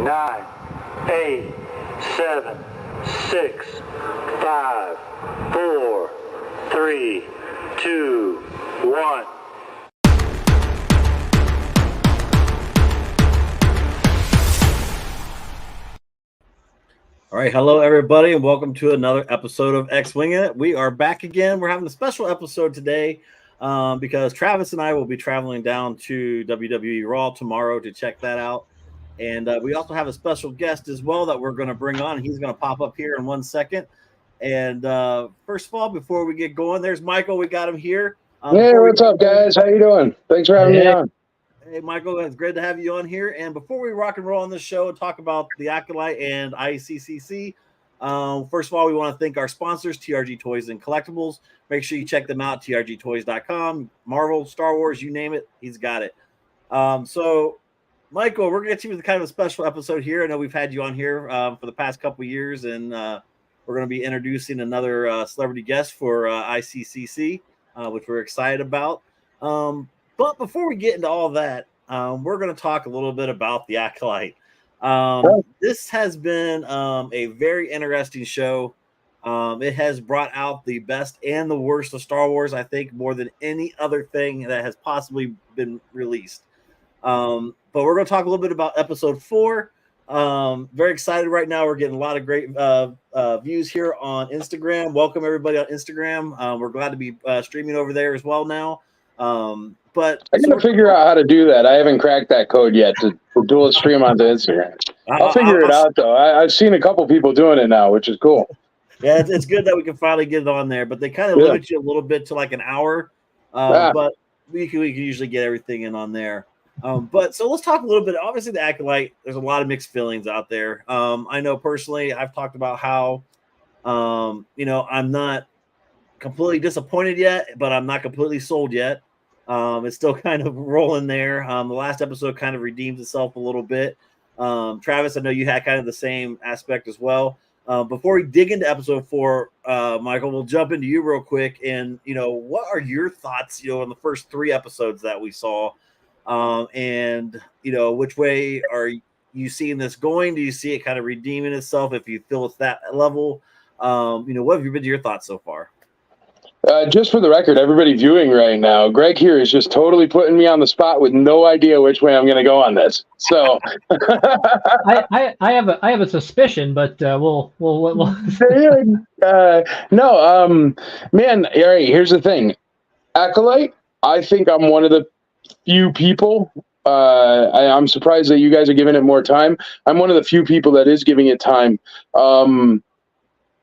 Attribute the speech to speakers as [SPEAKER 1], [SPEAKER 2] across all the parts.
[SPEAKER 1] 9, 8, 7, 6, 5, 4, 3, 2, 1.
[SPEAKER 2] All right, hello everybody, and welcome to another episode of X-Wingin. We are back again. We're having a special episode today because Travis and I will be traveling down to WWE Raw tomorrow to check that out. And we also have a special guest as well that we're going to bring on. He's going to pop up here in 1 second. And first of all, before we get going, there's Michael. We got him here.
[SPEAKER 3] Hey, what's up, guys? How you doing? Thanks for having me on.
[SPEAKER 2] Hey, Michael, it's great to have you on here. And before we rock and roll on this show and talk about the Acolyte and ICCC, first of all, we want to thank our sponsors, TRG Toys and Collectibles. Make sure you check them out, trgtoys.com. Marvel, Star Wars, you name it, he's got it. So, Michael, we're going to get you with kind of a special episode here. I know we've had you on here for the past couple of years, and we're going to be introducing another celebrity guest for ICCC, which we're excited about. But before we get into all that, we're going to talk a little bit about the Acolyte. This has been a very interesting show. It has brought out the best and the worst of Star Wars, I think, more than any other thing that has possibly been released. But we're going to talk a little bit about episode 4. Very excited right now. We're getting a lot of great views here on Instagram. Welcome, everybody on Instagram. We're glad to be streaming over there as well now. But
[SPEAKER 3] I gotta figure out how to do that. I haven't cracked that code yet to dual stream onto Instagram. I'll figure it out though. I've seen a couple people doing it now, which is cool.
[SPEAKER 2] Yeah, it's good that we can finally get it on there. But they kind of limit you a little bit to like an hour. But we can usually get everything in on there. But so let's talk a little bit. Obviously, the Acolyte. There's a lot of mixed feelings out there. I know personally, I've talked about how, I'm not completely disappointed yet, but I'm not completely sold yet. It's still kind of rolling there. The last episode kind of redeemed itself a little bit. Travis, I know you had kind of the same aspect as well. Before we dig into episode 4, Michael, we'll jump into you real quick. And, what are your thoughts, on the first 3 episodes that we saw? And, which way are you seeing this going? Do you see it kind of redeeming itself if you feel it's that level? What have been your thoughts so far?
[SPEAKER 3] Just for the record, everybody viewing right now, Greg here is just totally putting me on the spot with no idea which way I'm going to go on this. So
[SPEAKER 4] I have a suspicion, but we'll.
[SPEAKER 3] Man. All right. Here's the thing, Acolyte. I think I'm one of the few people. I'm surprised that you guys are giving it more time. I'm one of the few people that is giving it time. All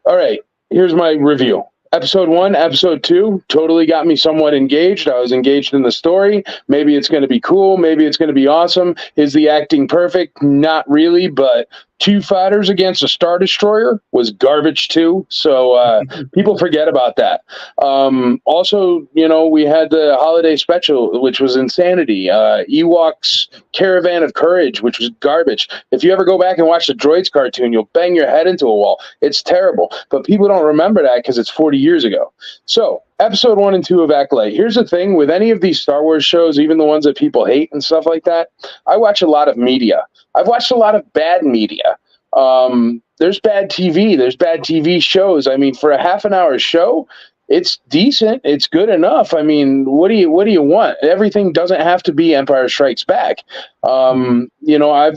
[SPEAKER 3] right. Here's my review. Episode 1, episode 2 totally got me somewhat engaged. I was engaged in the story. Maybe it's going to be cool. Maybe it's going to be awesome. Is the acting perfect? Not really, but 2 fighters against a Star Destroyer was garbage too. So people forget about that. Also, we had the holiday special, which was insanity. Ewok's Caravan of Courage, which was garbage. If you ever go back and watch the Droids cartoon, you'll bang your head into a wall. It's terrible. But people don't remember that because it's 40 years ago. So episode 1 and 2 of Acolyte. Here's the thing with any of these Star Wars shows, even the ones that people hate and stuff like that, I watch a lot of media. I've watched a lot of bad media. There's bad TV. There's bad TV shows. I mean, for a half an hour show, it's decent. It's good enough. I mean, what do you want? Everything doesn't have to be Empire Strikes Back. I've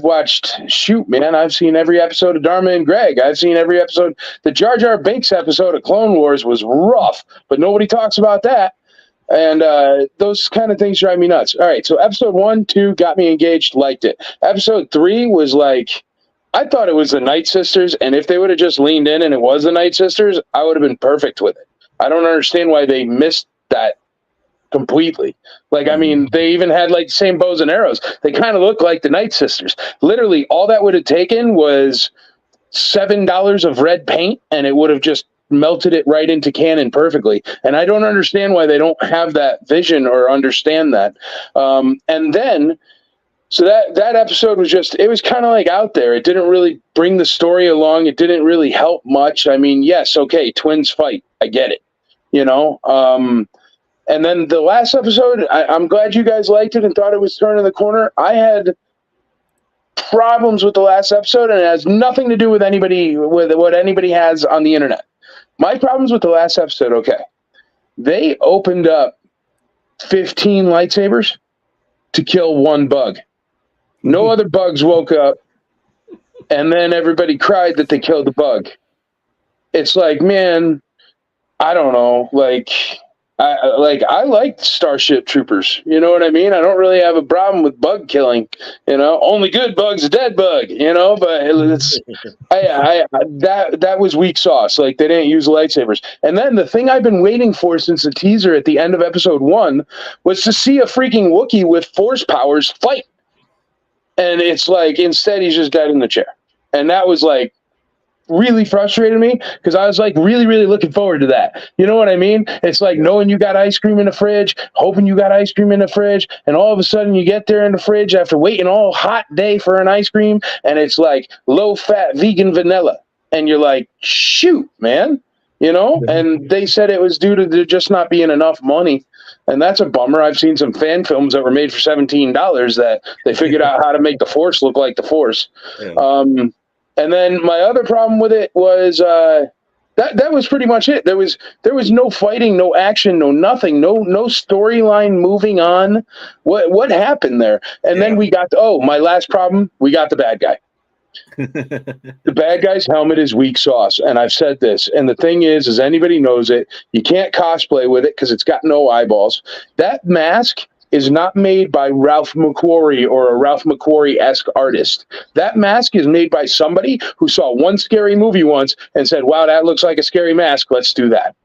[SPEAKER 3] watched, I've seen every episode of Dharma and Greg. I've seen every episode. The Jar Jar Binks episode of Clone Wars was rough, but nobody talks about that. And those kind of things drive me nuts. All right, so episode 1, 2 got me engaged, liked it. Episode 3 was like, I thought it was the Night Sisters, and if they would have just leaned in and it was the Night Sisters, I would have been perfect with it. I don't understand why they missed that completely. Like, I mean, they even had like the same bows and arrows. They kind of look like the Night Sisters. Literally, all that would have taken was $7 of red paint, and it would have just melted it right into canon perfectly. And I don't understand why they don't have that vision or understand that. And then So that episode was just, it was kind of like out there. It didn't really bring the story along. It didn't really help much. I mean, yes, okay, twins fight. I get it, you know? And then the last episode, I'm glad you guys liked it and thought it was turning the corner. I had problems with the last episode, and it has nothing to do with what anybody has on the internet. My problems with the last episode, okay. They opened up 15 lightsabers to kill one bug. No other bugs woke up, and then everybody cried that they killed the bug. It's like, man, I don't know. I like Starship Troopers. You know what I mean? I don't really have a problem with bug killing. Only good bug's a dead bug. But it's that was weak sauce. Like, they didn't use lightsabers. And then the thing I've been waiting for since the teaser at the end of episode 1 was to see a freaking Wookiee with force powers fight. And it's like, instead he's just dead in the chair. And that was like, really frustrated me, because I was like really, really looking forward to that. You know what I mean? It's like knowing you got ice cream in the fridge, hoping you got ice cream in the fridge, and all of a sudden you get there in the fridge after waiting all hot day for an ice cream, and it's like low-fat vegan vanilla. And you're like, shoot, man. And they said it was due to there just not being enough money. And that's a bummer. I've seen some fan films that were made for $17 that they figured out how to make the Force look like the Force. Yeah. And then my other problem with it was that was pretty much it. There was no fighting, no action, no nothing, no storyline moving on. What happened there? And then we got my last problem. We got the bad guy. The bad guy's helmet is weak sauce, and I've said this. And the thing is anybody knows it. You can't cosplay with it because it's got no eyeballs. That mask is not made by Ralph McQuarrie or a Ralph McQuarrie-esque artist. That mask is made by somebody who saw one scary movie once and said, wow, that looks like a scary mask. Let's do that.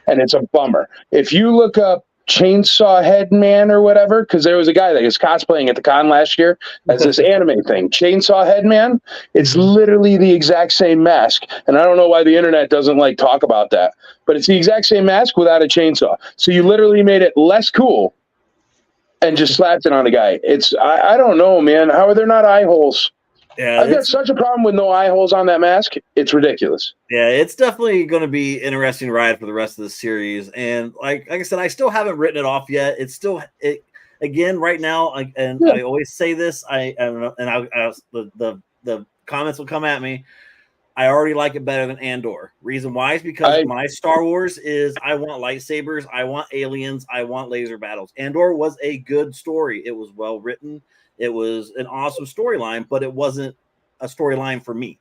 [SPEAKER 3] And it's a bummer. If you look up Chainsaw Head Man or whatever, because there was a guy that was cosplaying at the con last year as this anime thing, Chainsaw Head Man, it's literally the exact same mask. And I don't know why the internet doesn't like talk about that, but it's the exact same mask without a chainsaw. So you literally made it less cool and just slapped it on a guy. I don't know, man. How are there not eye holes? Yeah, I've got such a problem with no eye holes on that mask. It's ridiculous.
[SPEAKER 2] Yeah, it's definitely going to be interesting ride for the rest of the series. And like I said, I still haven't written it off yet. It's still again right now. I always say this. The comments will come at me. I already like it better than Andor. Reason why is because my Star Wars is I want lightsabers, I want aliens, I want laser battles. Andor was a good story. It was well written. It was an awesome storyline, but it wasn't a storyline for me.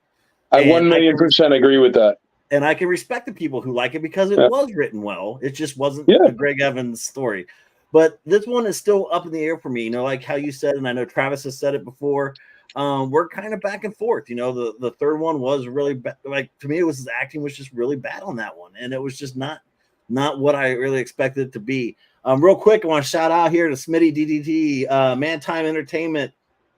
[SPEAKER 3] I 1,000,000% agree with that.
[SPEAKER 2] And I can respect the people who like it because it was written well. It just wasn't a Greg Evans story. But this one is still up in the air for me. Like how you said, and I know Travis has said it before. We're kind of back and forth. The third one was really to me, it was his acting was just really bad on that one, and it was just not what I really expected it to be. Real quick, I want to shout out here to Smitty DDT, Man Time Entertainment,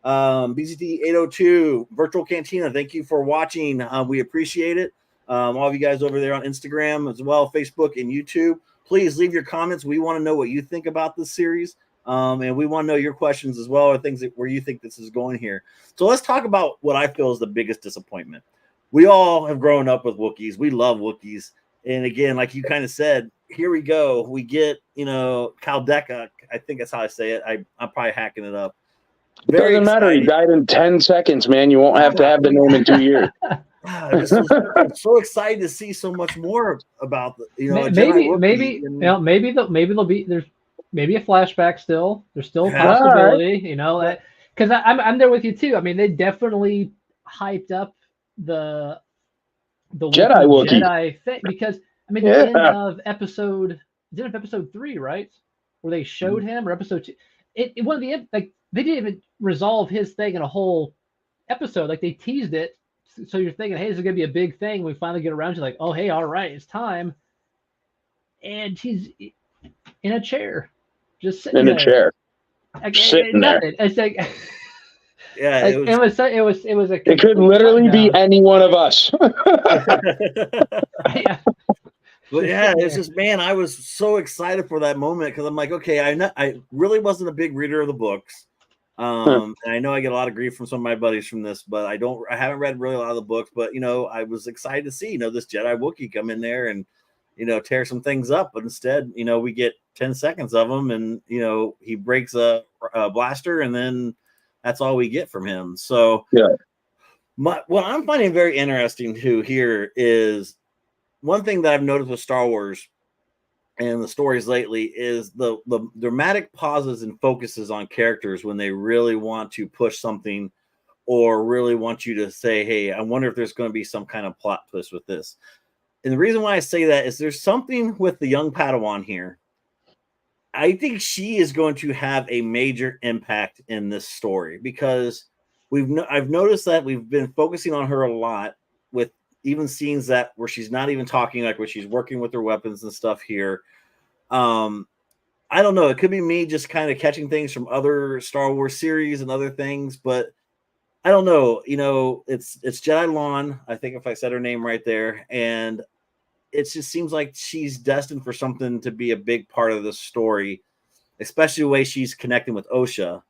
[SPEAKER 2] BZT 802, Virtual Cantina. Thank you for watching. We appreciate it. All of you guys over there on Instagram as well, Facebook and YouTube. Please leave your comments. We want to know what you think about this series. And we want to know your questions as well, or things where you think this is going here. So let's talk about what I feel is the biggest disappointment. We all have grown up with Wookiees. We love Wookiees. And again, like you kind of said, here we go. We get, Kaldeka. I think that's how I say it. I'm probably hacking it up.
[SPEAKER 3] It doesn't matter. He died in 10 seconds, man. You won't have to have the name in 2 years.
[SPEAKER 2] I'm so excited to see so much more about
[SPEAKER 4] maybe there'll be maybe a flashback still. There's still a possibility, because I'm there with you too. I mean, they definitely hyped up the Jedi thing, because the end of episode 3, right, where they showed him, or episode 2. One of the they didn't even resolve his thing in a whole episode. Like, they teased it, so you're thinking, hey, this is gonna be a big thing. We finally get around to like, oh, hey, all right, it's time. And he's in a chair. Just sitting
[SPEAKER 3] in a chair, sitting there.
[SPEAKER 4] It's like,
[SPEAKER 3] it could literally be any one of us.
[SPEAKER 2] But yeah, it's just, man, I was so excited for that moment, because I'm like, okay, I really wasn't a big reader of the books, and I know I get a lot of grief from some of my buddies from this, but I haven't read really a lot of the books. But I was excited to see this Jedi Wookiee come in there and tear some things up. But instead, we get 10 seconds of him, and he breaks a blaster, and then that's all we get from him. So
[SPEAKER 3] yeah.
[SPEAKER 2] What I'm finding very interesting too here is one thing that I've noticed with Star Wars and the stories lately is the dramatic pauses and focuses on characters when they really want to push something or really want you to say, hey, I wonder if there's going to be some kind of plot twist with this. And the reason why I say that is there's something with the young Padawan here. I think she is going to have a major impact in this story because I've noticed that we've been focusing on her a lot with even scenes that where she's not even talking, like where she's working with her weapons and stuff here. I don't know. It could be me just kind of catching things from other Star Wars series and other things, but I don't know. You know, it's Jedi Lawn. I think if I said her name right there, and it just seems like she's destined for something to be a big part of the story, especially the way she's connecting with Osha.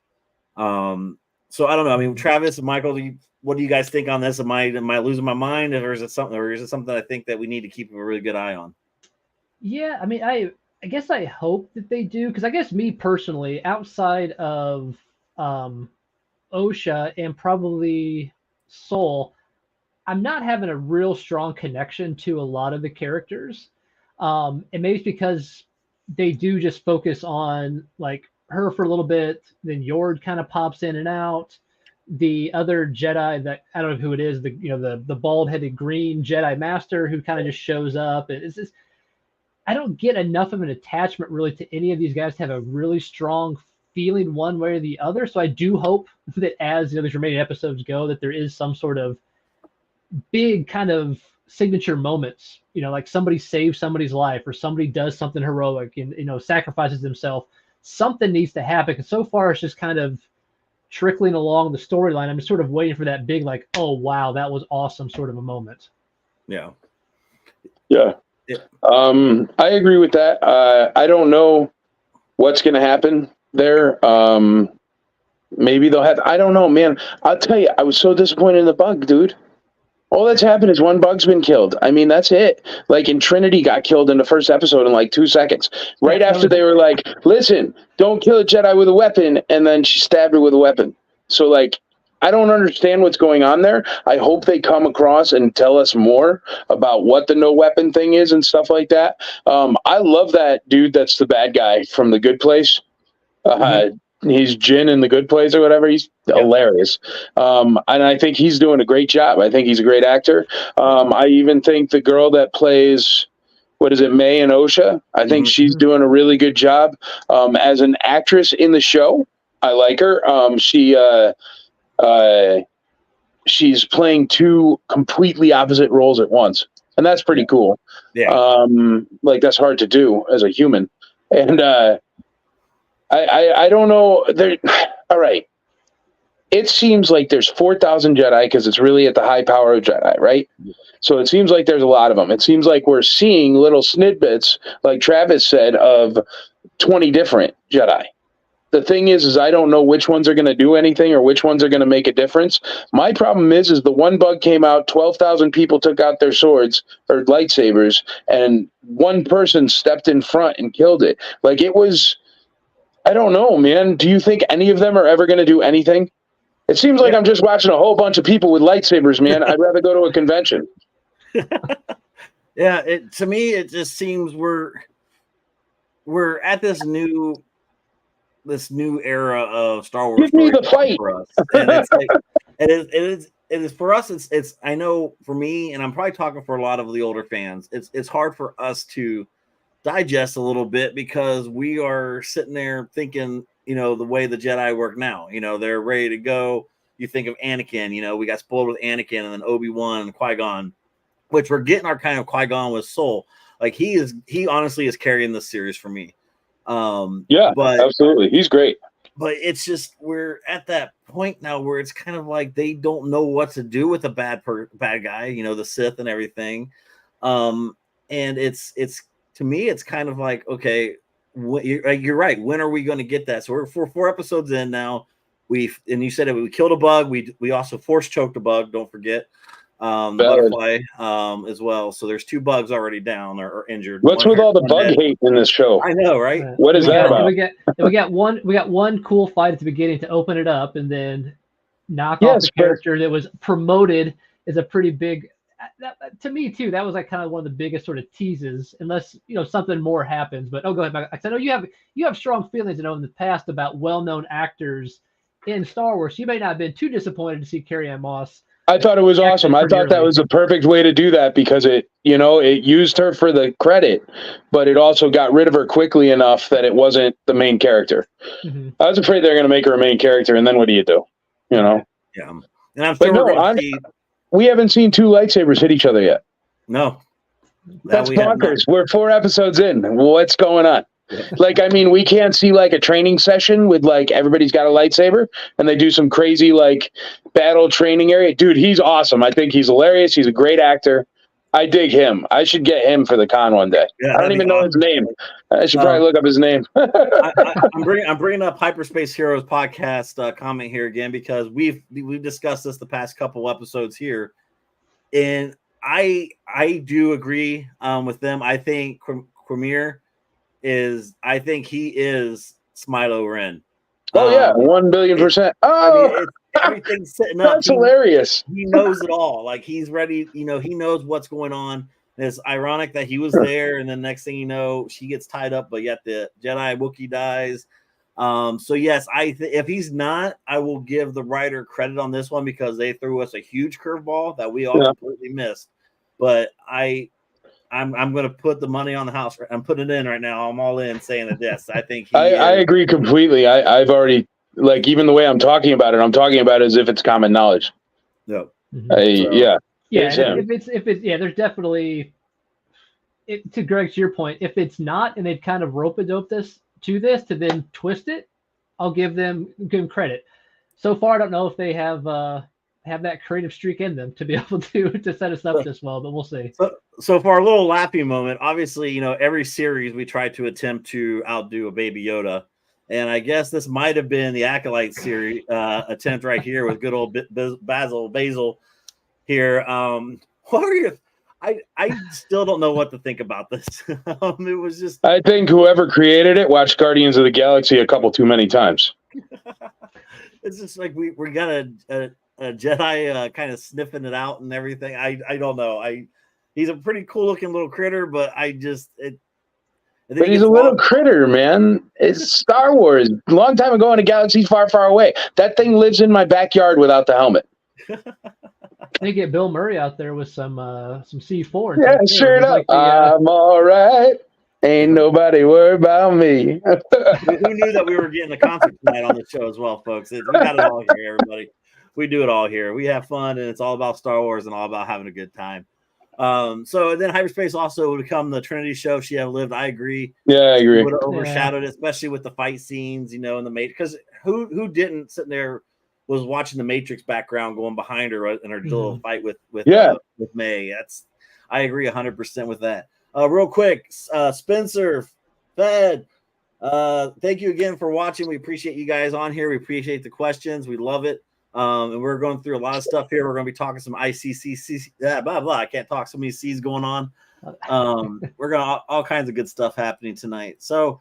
[SPEAKER 2] So I don't know. I mean, Travis and Michael, what do you guys think on this? Am I losing my mind, or is it something I think that we need to keep a really good eye on?
[SPEAKER 4] Yeah, I mean, I guess I hope that they do, because I guess me personally, outside of Osha and probably Soul, I'm not having a real strong connection to a lot of the characters. And maybe it's because they do just focus on like her for a little bit, then Yord kind of pops in and out. The other Jedi that I don't know who it is, the bald-headed green Jedi Master who kind of just shows up. It's just, I don't get enough of an attachment really to any of these guys to have a really strong feeling one way or the other. So I do hope that as these remaining episodes go, that there is some sort of big kind of signature moments, like somebody saves somebody's life or somebody does something heroic and, sacrifices themselves. Something needs to happen. Because so far it's just kind of trickling along the storyline. I'm just sort of waiting for that big, like, oh, wow, that was awesome sort of a moment.
[SPEAKER 2] Yeah.
[SPEAKER 3] Yeah. I agree with that. I don't know what's going to happen there. Maybe they'll have, I don't know, man. I'll tell you, I was so disappointed in the bug, dude. All that's happened is one bug's been killed. I mean, that's it. Like, and Trinity got killed in the first episode in like 2 seconds. Right after they were like, listen, don't kill a Jedi with a weapon. And then she stabbed her with a weapon. So, like, I don't understand what's going on there. I hope they come across and tell us more about what the no weapon thing is and stuff like that. I love that dude that's the bad guy from The Good Place. He's Jin in The Good Place or whatever. He's hilarious. And I think he's doing a great job. I think he's a great actor. I even think the girl that plays, what is it, May and Osha, I think she's doing a really good job. As an actress in the show, I like her. She's playing two completely opposite roles at once. And that's pretty cool. Yeah. Like, that's hard to do as a human. And, I don't know. All right. It seems like there's 4,000 Jedi because it's really at the high power of Jedi, right? So it seems like there's a lot of them. It seems like we're seeing little snippets, like Travis said, of 20 different Jedi. The thing is I don't know which ones are going to do anything or which ones are going to make a difference. My problem is the one bug came out, 12,000 people took out their swords or lightsabers, and one person stepped in front and killed it. Like, it was... I don't know, man. Do you think any of them are ever going to do anything? It seems like I'm just watching a whole bunch of people with lightsabers, man. I'd rather go to a convention.
[SPEAKER 2] Yeah, to me, it just seems we're at this new era of Star Wars.
[SPEAKER 3] Give me the fight.
[SPEAKER 2] For us. And it's like, it is for us. It's I know for me, and I'm probably talking for a lot of the older fans. It's hard for us to digest a little bit because we are sitting there thinking, the way the Jedi work now, they're ready to go. You think of Anakin, we got spoiled with Anakin and then Obi-Wan and Qui-Gon, which we're getting our kind of Qui-Gon with Soul. Like, he honestly is carrying this series for me.
[SPEAKER 3] But absolutely. He's great.
[SPEAKER 2] But it's just, we're at that point now where it's kind of like they don't know what to do with a bad guy, the Sith and everything. And it's to me, it's kind of like, okay, you're right. When are we going to get that? So we're 4 episodes in now. And you said it, we killed a bug. We also force choked a bug. Don't forget. Butterfly as well. So there's 2 bugs already down or injured.
[SPEAKER 3] What's with all the bug hate in this show?
[SPEAKER 2] I know, right?
[SPEAKER 3] What is that about?
[SPEAKER 4] We got one cool fight at the beginning to open it up, and then knock off the character that was promoted is a pretty big. To me too, that was like kind of one of the biggest sort of teases, unless something more happens. But go ahead, Mike. I know you have strong feelings, in the past about well-known actors in Star Wars. You may not have been too disappointed to see Carrie-Anne Moss.
[SPEAKER 3] I thought it was awesome. I thought that was the perfect way to do that because it used her for the credit, but it also got rid of her quickly enough that it wasn't the main character. Mm-hmm. I was afraid they were going to make her a main character, and then what do you do?
[SPEAKER 2] Yeah, and I'm sure
[SPEAKER 3] we haven't seen 2 lightsabers hit each other yet.
[SPEAKER 2] No,
[SPEAKER 3] that's bonkers. We're 4 episodes in. What's going on? Like, I mean, we can't see like a training session with like everybody's got a lightsaber and they do some crazy like battle training area. Dude, he's awesome. I think he's hilarious. He's a great actor. I dig him. I should get him for the con one day. Yeah, I don't even know his name. I should probably look up his name.
[SPEAKER 2] I'm bringing up Hyperspace Heroes podcast comment here again because we've discussed this the past couple episodes here, and I do agree with them. I think Quamir I think he is Smilo Ren.
[SPEAKER 3] Oh yeah, 1,000,000,000%. Oh,
[SPEAKER 2] I mean, everything's sitting up.
[SPEAKER 3] That's hilarious.
[SPEAKER 2] He knows it all. Like he's ready. He knows what's going on. And it's ironic that he was there, and then next thing you know, she gets tied up, but yet the Jedi Wookiee dies. So yes, if he's not, I will give the writer credit on this one because they threw us a huge curveball that we all completely missed. But I'm going to put the money on the house. I'm putting it in right now. I'm all in saying that yes, I think
[SPEAKER 3] I agree completely. I've already even the way I'm talking about it as if it's common knowledge.
[SPEAKER 2] No.
[SPEAKER 3] Yeah.
[SPEAKER 4] If it's there's definitely to Greg's your point. If it's not, and they've kind of rope-a-dope this to then twist it, I'll give them credit. So far, I don't know if they have that creative streak in them to be able to set us up this well, but we'll see.
[SPEAKER 2] So for our little lappy moment, obviously, every series we try to attempt to outdo a Baby Yoda. And I guess this might have been the Acolyte series attempt right here with good old Basil here. What are you? I still don't know what to think about this. It was just.
[SPEAKER 3] I think whoever created it watched Guardians of the Galaxy a couple too many times.
[SPEAKER 2] It's just like we got a Jedi kind of sniffing it out and everything. I don't know. He's a pretty cool looking little critter, but but
[SPEAKER 3] he's a little critter, man. It's Star Wars. A long time ago in a galaxy far, far away. That thing lives in my backyard without the helmet.
[SPEAKER 4] They get Bill Murray out there with some C4.
[SPEAKER 3] Yeah, straight up. Like I'm all right. Ain't nobody worried about me.
[SPEAKER 2] Who knew that we were getting a concert tonight on the show as well, folks? We got it all here, everybody. We do it all here. We have fun, and it's all about Star Wars and all about having a good time. So then Hyperspace also would become the Trinity show. She had lived. I agree.
[SPEAKER 3] Yeah, I agree.
[SPEAKER 2] Would have overshadowed it, especially with the fight scenes, in the Matrix. Because who didn't sitting there was watching the Matrix background going behind her in her little fight with May. I agree 100% with that. Real quick, Spencer, Fed, thank you again for watching. We appreciate you guys on here. We appreciate the questions. We love it. And we're going through a lot of stuff here. We're going to be talking some ICCC, blah, blah. I can't talk. So many C's going on. We're going to all kinds of good stuff happening tonight. So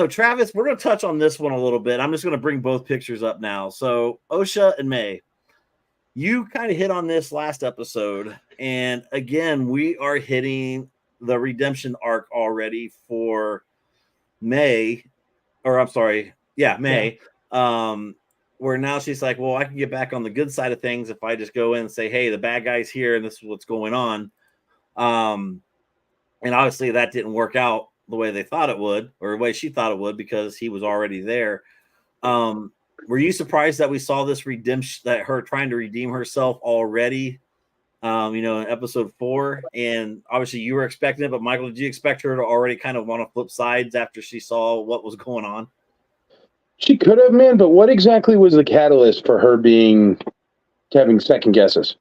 [SPEAKER 2] Travis, we're going to touch on this one a little bit. I'm just going to bring both pictures up now. So Osha and May, you kind of hit on this last episode. And again, we are hitting the redemption arc already for May, or I'm sorry. Yeah, May. Yeah. Where now she's like, well, I can get back on the good side of things if I just go in and say, hey, the bad guy's here and this is what's going on. And obviously that didn't work out the way they thought it would, or the way she thought it would, because he was already there. Were you surprised that we saw this redemption, that her trying to redeem herself already, in episode 4? And obviously you were expecting it, but Michael, did you expect her to already kind of want to flip sides after she saw what was going on?
[SPEAKER 3] She could have, man, but what exactly was the catalyst for her having second guesses?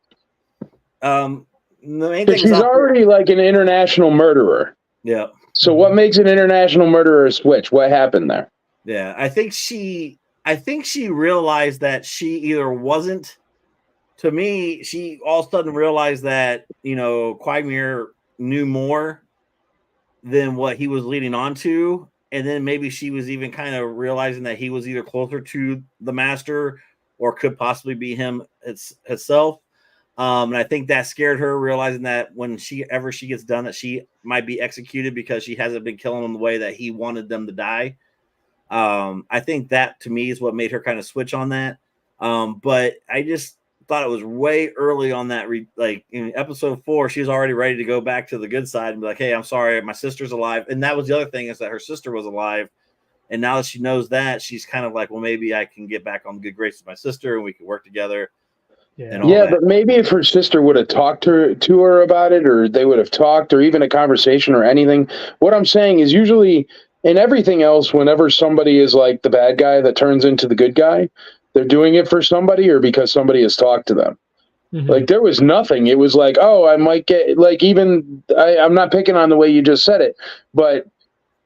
[SPEAKER 2] The main thing
[SPEAKER 3] she's already like an international murderer.
[SPEAKER 2] Yeah.
[SPEAKER 3] So what makes an international murderer switch? What happened there?
[SPEAKER 2] Yeah, I think she realized that she either wasn't to me, she all of a sudden realized that, Quagmire knew more than what he was leading on to. And then maybe she was even kind of realizing that he was either closer to the master or could possibly be him itself. And I think that scared her, realizing that when she gets done, that she might be executed because she hasn't been killing them the way that he wanted them to die. I think that to me is what made her kind of switch on that. But I just thought it was way early on that. Like in episode 4, she was already ready to go back to the good side and be like, "Hey, I'm sorry, my sister's alive." And that was the other thing, is that her sister was alive. And now that she knows that, she's kind of like, well, maybe I can get back on the good graces of my sister and we can work together.
[SPEAKER 3] Yeah, but maybe if her sister would have talked to her about it, or they would have talked, or even a conversation or anything. What I'm saying is, usually in everything else, whenever somebody is like the bad guy that turns into the good guy, they're doing it for somebody or because somebody has talked to them. Mm-hmm. Like, there was nothing. It was like, oh, I might get, like, even, I'm not picking on the way you just said it, but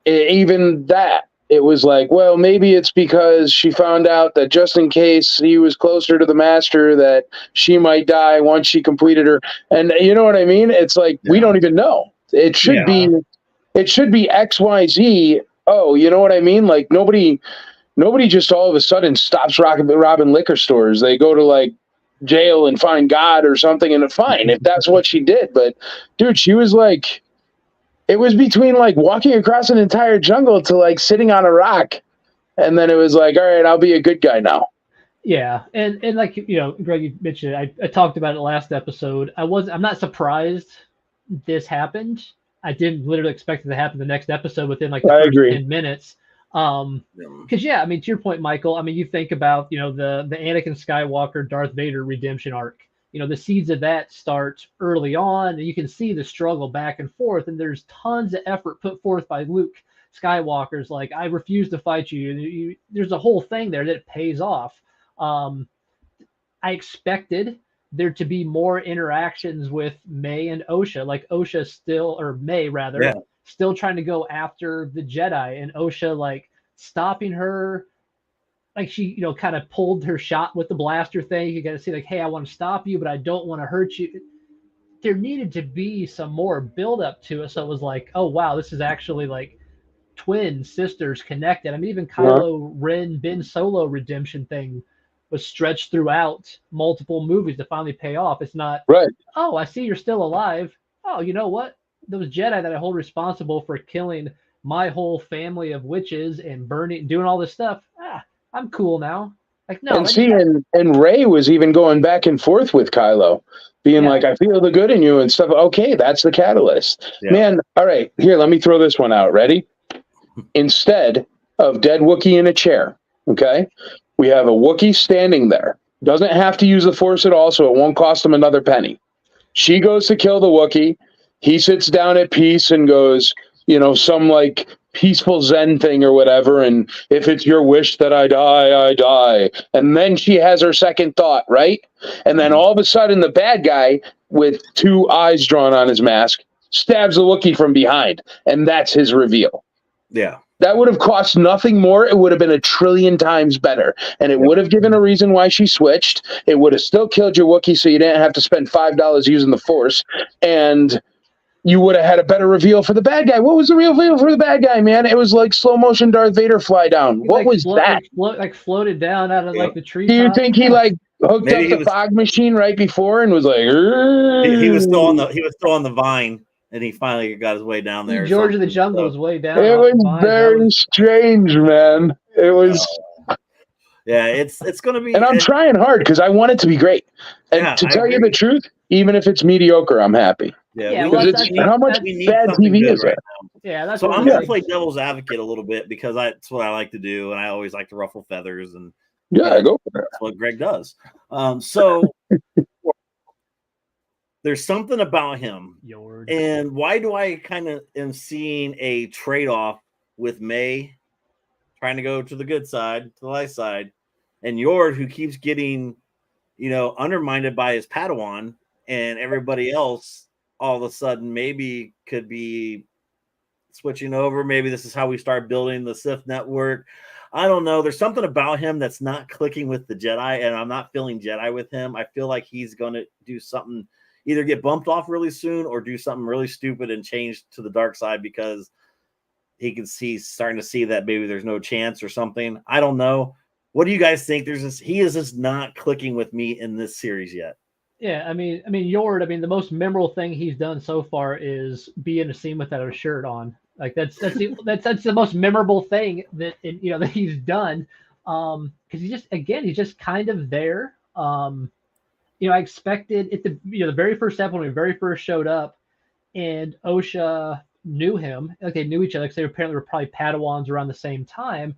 [SPEAKER 3] even that, it was like, well, maybe it's because she found out that just in case he was closer to the master, that she might die once she completed her. And you know what I mean? It's like, we don't even know. It should be XYZ. Oh, you know what I mean? Like, nobody just all of a sudden stops robbing liquor stores. They go to like jail and find God or something, and fine if that's what she did. But dude, she was like, it was between like walking across an entire jungle to like sitting on a rock. And then it was like, all right, I'll be a good guy now.
[SPEAKER 4] Yeah. And like, Greg, you mentioned it, I talked about it last episode. I'm not surprised this happened. I didn't literally expect it to happen the next episode within like the first 10 minutes. Because I mean, to your point, Michael, I mean, you think about, the Anakin Skywalker, Darth Vader redemption arc. The seeds of that start early on, and you can see the struggle back and forth, and there's tons of effort put forth by Luke Skywalker's like, I refuse to fight you. There's a whole thing there that pays off. I expected there to be more interactions with May and Osha, like Osha May rather, still trying to go after the Jedi, and Osha like stopping her. Like she, kind of pulled her shot with the blaster thing. You got to see like, hey, I want to stop you, but I don't want to hurt you. There needed to be some more build up to it. So it was like, oh, wow, this is actually like twin sisters connected. I mean, even Kylo Ren, Ben Solo redemption thing was stretched throughout multiple movies to finally pay off. It's not, oh, I see you're still alive. Oh, you know what? Those Jedi that I hold responsible for killing my whole family of witches and burning, doing all this stuff. I'm cool now. Like, no.
[SPEAKER 3] And Rey was even going back and forth with Kylo, being like, I feel the good in you and stuff. Okay, that's the catalyst. Yeah. Man, all right, here, let me throw this one out. Ready? Instead of dead Wookiee in a chair, okay, we have a Wookiee standing there. Doesn't have to use the Force at all, so it won't cost him another penny. She goes to kill the Wookiee. He sits down at peace and goes, some like peaceful Zen thing or whatever, and if it's your wish that I die, I die. And then she has her second thought, right? And then all of a sudden the bad guy with 2 eyes drawn on his mask stabs the Wookiee from behind, and that's his reveal.
[SPEAKER 2] Yeah.
[SPEAKER 3] That would have cost nothing more. It would have been 1 trillion times better. And it would have given a reason why she switched. It would have still killed your Wookiee, so you didn't have to spend $5 using the Force. And you would have had a better reveal for the bad guy. What was the reveal for the bad guy, man? It was like slow motion Darth Vader fly down. What was that?
[SPEAKER 4] Floated down out of like the tree.
[SPEAKER 3] Do you think he like hooked up the fog machine right before and was like?
[SPEAKER 2] He was still on the vine, and he finally got his way down there.
[SPEAKER 4] George of the Jungle was way down.
[SPEAKER 3] It was very strange, man. It was.
[SPEAKER 2] Yeah, it's going to be.
[SPEAKER 3] And I'm trying hard because I want it to be great. And to tell you the truth, even if it's mediocre, I'm happy. Because how much bad TV is
[SPEAKER 2] right now? Yeah, that's so I'm going to play devil's advocate a little bit because that's what I like to do, and I always like to ruffle feathers. And
[SPEAKER 3] go for it.
[SPEAKER 2] That's what Greg does. So there's something about him, and why do I kind of am seeing a trade-off with May trying to go to the good side, to the light side, and Yord, who keeps getting, undermined by his Padawan, and everybody else all of a sudden maybe could be switching over. Maybe this is how we start building the Sith network. I don't know. There's something about him that's not clicking with the Jedi, and I'm not feeling Jedi with him. I feel like he's going to do something, either get bumped off really soon or do something really stupid and change to the dark side because he can see, starting to see that maybe there's no chance or something. I don't know. What do you guys think? He is just not clicking with me in this series yet.
[SPEAKER 4] Yeah, I mean, Yord. I mean, the most memorable thing he's done so far is be in a scene without a shirt on. Like that's the most memorable thing that that he's done. Because he's just kind of there. I expected at the very first episode when he very first showed up, and Osha knew him. Like they knew each other because they apparently were probably Padawans around the same time.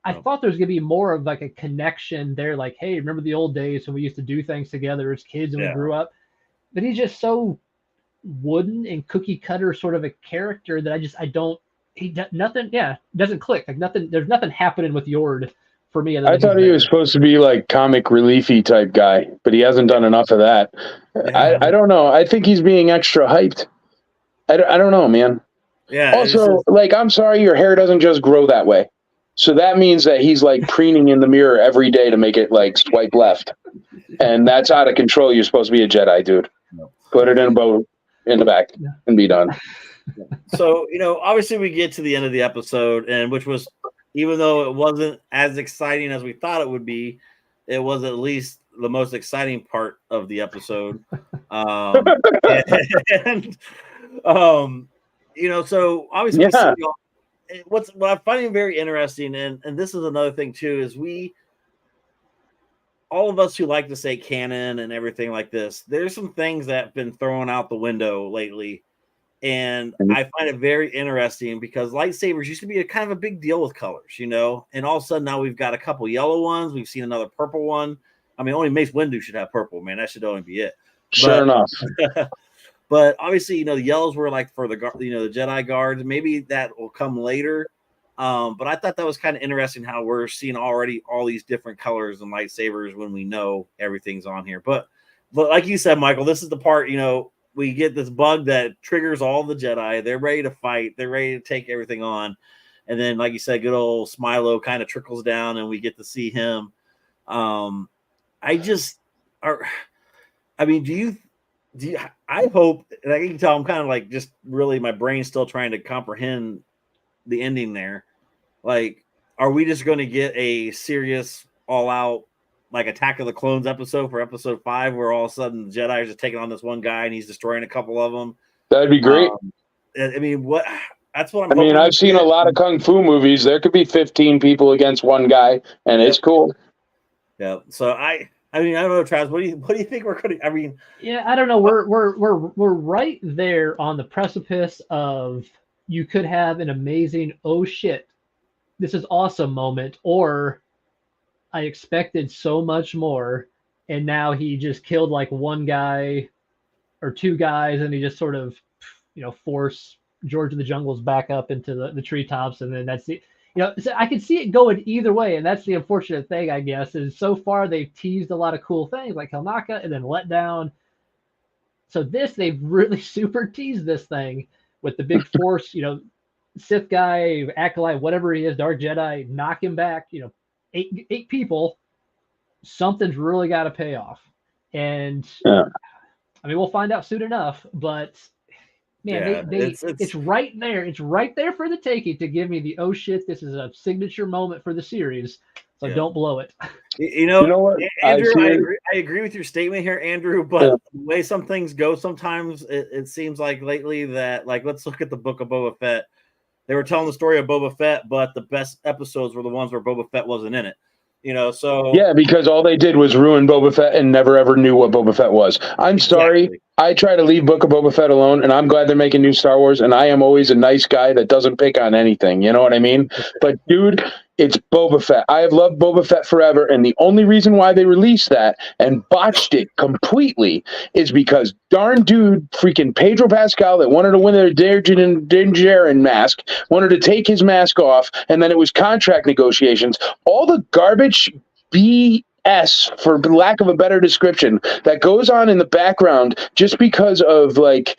[SPEAKER 4] I thought there was going to be more of like a connection there, like, hey, remember the old days when we used to do things together as kids and we grew up? But he's just so wooden and cookie cutter sort of a character that doesn't click. Like there's nothing happening with Yord for me.
[SPEAKER 3] I thought he was supposed to be like comic reliefy type guy, but he hasn't done enough of that. Yeah. I don't know. I think he's being extra hyped. I don't know, man.
[SPEAKER 2] Yeah.
[SPEAKER 3] Also, like, I'm sorry, your hair doesn't just grow that way. So that means that he's like preening in the mirror every day to make it like swipe left. And that's out of control. You're supposed to be a Jedi, dude. Put it in a bow in the back and be done.
[SPEAKER 2] So, obviously we get to the end of the episode, and which was, even though it wasn't as exciting as we thought it would be, it was at least the most exciting part of the episode. So obviously what I find very interesting, and this is another thing too, is all of us who like to say canon and everything like this, there's some things that have been thrown out the window lately. And I find it very interesting because lightsabers used to be a kind of a big deal with colors, and all of a sudden now we've got a couple yellow ones. We've seen another purple one. I mean, only Mace Windu should have purple, man. That should only be it.
[SPEAKER 3] Sure enough.
[SPEAKER 2] But obviously, the yellows were like for the Jedi guards. Maybe that will come later. But I thought that was kind of interesting how we're seeing already all these different colors and lightsabers when we know everything's on here. But like you said, Michael, this is the part, we get this bug that triggers all the Jedi. They're ready to fight. They're ready to take everything on. And then, like you said, good old Smilo kind of trickles down and we get to see him. I hope, and I can tell I'm kind of like just really my brain's still trying to comprehend the ending there. Like, are we just going to get a serious all out like Attack of the Clones episode for episode 5 where all of a sudden the Jedi are just taking on this one guy and he's destroying a couple of them?
[SPEAKER 3] That'd be great.
[SPEAKER 2] That's what
[SPEAKER 3] I've seen a lot of Kung Fu movies. There could be 15 people against one guy and it's cool.
[SPEAKER 2] Yeah. So I don't know, Travis. What do you think we're going to?
[SPEAKER 4] Yeah, I don't know. We're right there on the precipice of you could have an amazing oh shit, this is awesome moment, or I expected so much more, and now he just killed like one guy or two guys, and he just sort of force George of the Jungles back up into the treetops, and then that's the. So I can see it going either way, and that's the unfortunate thing, I guess, is so far they've teased a lot of cool things like Helnaka and then let down. So they've really super teased this thing with the big force, Sith guy, Acolyte, whatever he is, Dark Jedi, knock him back, 8 people. Something's really got to pay off. And we'll find out soon enough, but man, it's right there. It's right there for the taking to give me the oh shit, this is a signature moment for the series. So don't blow it.
[SPEAKER 3] You know what,
[SPEAKER 2] Andrew? I agree with your statement here, Andrew. But the way some things go, sometimes it seems like lately that, like, let's look at the Book of Boba Fett. They were telling the story of Boba Fett, but the best episodes were the ones where Boba Fett wasn't in it. So
[SPEAKER 3] because all they did was ruin Boba Fett and never ever knew what Boba Fett was. I'm sorry. I try to leave Book of Boba Fett alone, and I'm glad they're making new Star Wars, and I am always a nice guy that doesn't pick on anything. You know what I mean? But, dude, it's Boba Fett. I have loved Boba Fett forever, and the only reason why they released that and botched it completely is because darn dude, freaking Pedro Pascal, that wanted to win their Dinjarin mask, wanted to take his mask off, and then it was contract negotiations. All the garbage BS, for lack of a better description, that goes on in the background just because of like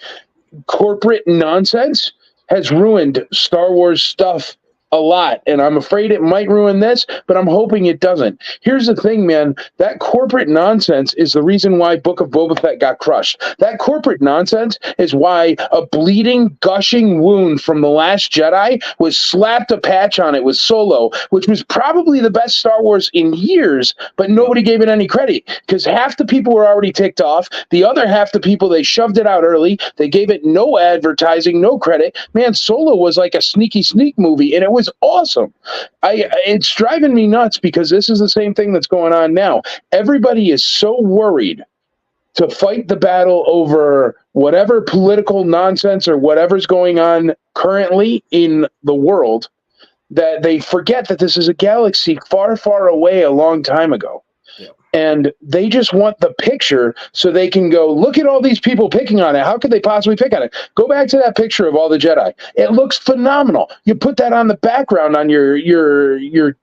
[SPEAKER 3] corporate nonsense has ruined Star Wars stuff a lot, and I'm afraid it might ruin this, but I'm hoping it doesn't. Here's the thing, man. That corporate nonsense is the reason why Book of Boba Fett got crushed. That corporate nonsense is why a bleeding, gushing wound from The Last Jedi was slapped a patch on it with Solo, which was probably the best Star Wars in years, but nobody gave it any credit because half the people were already ticked off. The other half the people, they shoved it out early. They gave it no advertising, no credit. Man, Solo was like a sneaky sneak movie, and it was awesome. It's driving me nuts because this is the same thing that's going on now. Everybody is so worried to fight the battle over whatever political nonsense or whatever's going on currently in the world that they forget that this is a galaxy far, far away a long time ago. And they just want the picture so they can go, look at all these people picking on it. How could they possibly pick on it? Go back to that picture of all the Jedi. It looks phenomenal. You put that on the background on your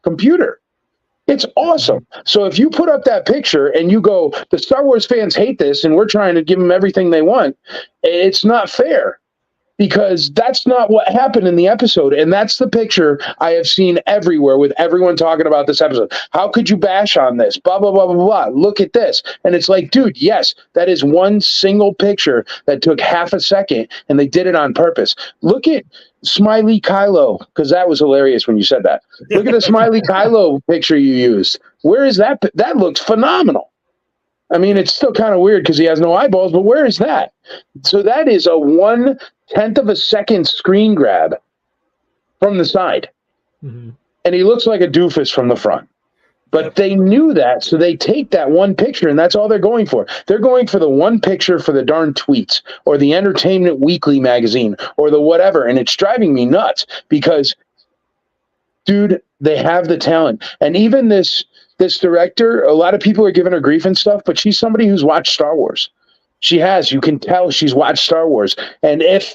[SPEAKER 3] computer. It's awesome. So if you put up that picture and you go, the Star Wars fans hate this and we're trying to give them everything they want, it's not fair. Because that's not what happened in the episode. And that's the picture I have seen everywhere with everyone talking about this episode. How could you bash on this? Blah, blah, blah, blah, blah. Look at this. And it's like, dude, yes, that is one single picture that took half a second and they did it on purpose. Look at Smiley Kylo, because that was hilarious when you said that. Look at the Smiley Kylo picture you used. Where is that? That looks phenomenal. I mean, it's still kind of weird because he has no eyeballs, but where is that? So that is a 1/10 of a second screen grab from the side. Mm-hmm. And he looks like a doofus from the front. But they knew that, so they take that one picture, and that's all they're going for. They're going for the one picture for the darn tweets or the Entertainment Weekly magazine or the whatever, and it's driving me nuts because, dude, they have the talent. And even this director, a lot of people are giving her grief and stuff, but she's somebody who's watched Star Wars. She has. You can tell she's watched Star Wars. And if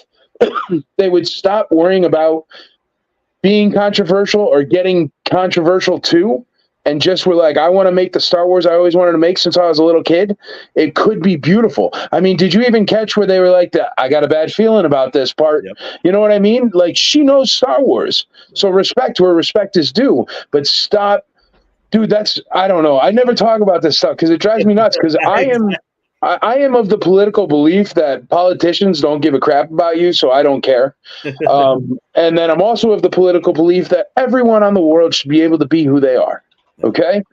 [SPEAKER 3] they would stop worrying about being controversial or getting controversial too, and just were like, I want to make the Star Wars I always wanted to make since I was a little kid, it could be beautiful. I mean, did you even catch where they were like, I got a bad feeling about this part? Yep. You know what I mean? Like, she knows Star Wars. So respect where respect is due, but stop. Dude, I don't know. I never talk about this stuff because it drives me nuts because I am of the political belief that politicians don't give a crap about you, so I don't care. And then I'm also of the political belief that everyone on the world should be able to be who they are. Okay?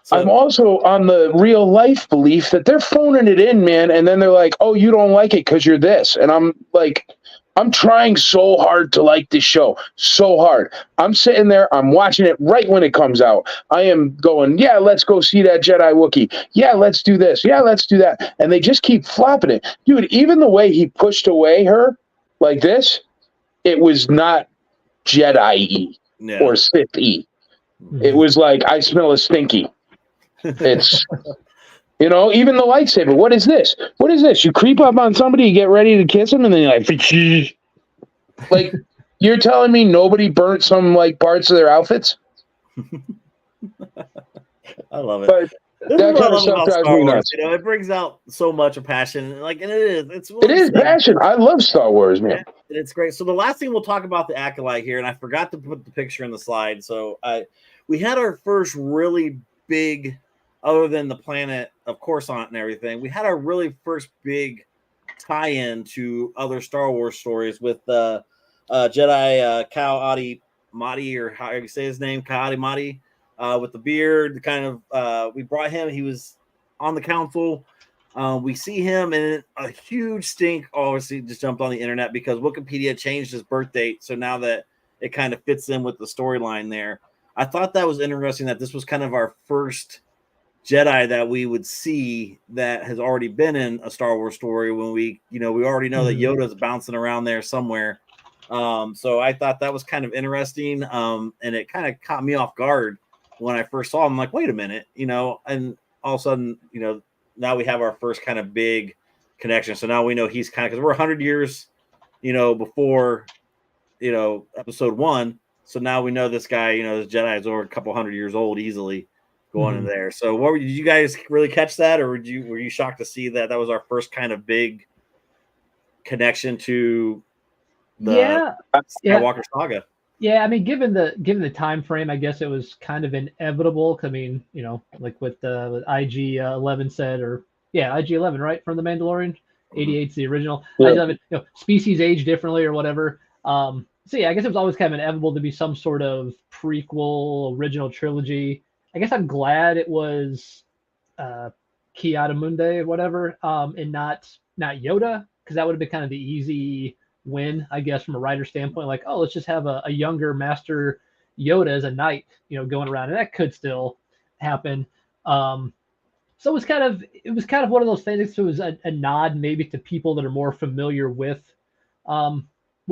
[SPEAKER 3] So, I'm also on the real life belief that they're phoning it in, man, and then they're like, oh, you don't like it because you're this. And I'm like, I'm trying so hard to like this show, so hard. I'm sitting there, I'm watching it right when it comes out. I am going, yeah, let's go see that Jedi Wookiee. Yeah, let's do this. Yeah, let's do that. And they just keep flopping it. Dude, even the way he pushed away her like this, it was not Jedi-y or Sith-y. It was like, I smell a stinky. It's... You know, even the lightsaber. What is this? What is this? You creep up on somebody, you get ready to kiss them, and then you're like, you're telling me nobody burnt some like parts of their outfits?
[SPEAKER 2] I love it.
[SPEAKER 3] But that kind of stuff drives me nuts.
[SPEAKER 2] You know, it brings out so much of passion. Like, and it is
[SPEAKER 3] passion. I love Star Wars, man.
[SPEAKER 2] Yeah, it's great. So the last thing we'll talk about the Acolyte here, and I forgot to put the picture in the slide. So we had our first really big. Other than the planet of Coruscant and everything, we had our really first big tie-in to other Star Wars stories with Jedi Cal-Adi Madi, or how you say his name, Cal-Adi Madi, with the beard. We brought him. He was on the council. We see him, and a huge stink obviously just jumped on the internet because Wikipedia changed his birth date. So now that it kind of fits in with the storyline there, I thought that was interesting that this was kind of our first Jedi that we would see that has already been in a Star Wars story when we already know that Yoda's bouncing around there somewhere. So I thought that was kind of interesting. And it kind of caught me off guard when I first saw him. I'm like, wait a minute, and all of a sudden, now we have our first kind of big connection. So now we know he's kind of, because we're 100 years, before, episode 1. So now we know this guy, this Jedi is over a couple 100 years old easily. Going in there. So did you guys really catch that, or were you shocked to see that was our first kind of big connection to
[SPEAKER 4] Yeah.
[SPEAKER 2] Skywalker saga.
[SPEAKER 4] Yeah, I mean, given the time frame, I guess it was kind of inevitable. I mean, like with IG 11 said, or yeah, IG 11, right, from the Mandalorian. 88's the original.
[SPEAKER 3] Yeah.
[SPEAKER 4] IG 11, species age differently or whatever. So yeah, I guess it was always kind of inevitable to be some sort of prequel, original trilogy. I guess I'm glad it was Ki-Adi-Mundi or whatever, and not Yoda, because that would have been kind of the easy win, I guess, from a writer standpoint. Like, oh, let's just have a younger Master Yoda as a knight, going around, and that could still happen. So it was kind of one of those things. It was a nod maybe to people that are more familiar with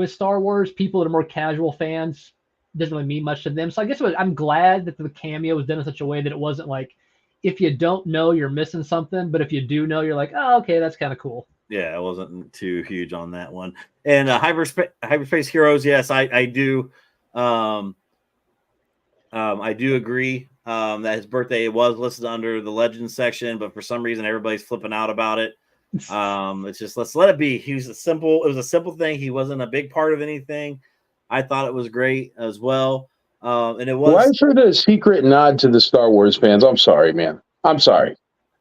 [SPEAKER 4] Star Wars. People that are more casual fans, doesn't really mean much to them. So I guess I'm glad that the cameo was done in such a way that it wasn't like, if you don't know, you're missing something, but if you do know, you're like, oh, okay, that's kind of cool.
[SPEAKER 2] Yeah, I wasn't too huge on that one. And Hyperspace Heroes, yes, I do. I do agree that his birthday was listed under the Legends section, but for some reason everybody's flipping out about it. It's just, let's let it be. It was a simple thing. He wasn't a big part of anything. I thought it was great as well. And it was.
[SPEAKER 3] Why for the secret nod to the Star Wars fans? I'm sorry, man. I'm sorry.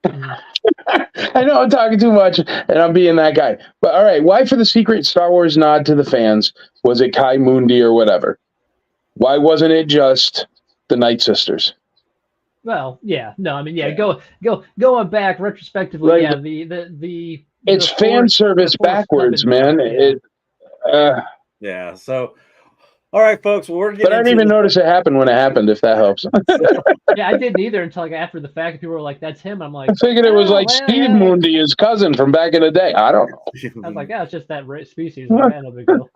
[SPEAKER 3] I know I'm talking too much and I'm being that guy. But all right, why for the secret Star Wars nod to the fans? Was it Kai Mundi or whatever? Why wasn't it just the Night Sisters?
[SPEAKER 4] Well, yeah, no, I mean, yeah. Going back retrospectively,
[SPEAKER 3] Like,
[SPEAKER 4] the
[SPEAKER 3] it's fan service backwards, man.
[SPEAKER 2] Yeah. So, all right, folks. Well, we're getting.
[SPEAKER 3] But I didn't even notice it happened when it happened. If that helps.
[SPEAKER 4] Yeah, I didn't either until like after the fact. People were like, "That's him." I'm like,
[SPEAKER 3] I figured it was like Steve Mundi, his cousin from back in the day. I don't know.
[SPEAKER 4] I was like, "Yeah, it's just that species." Like, no big deal.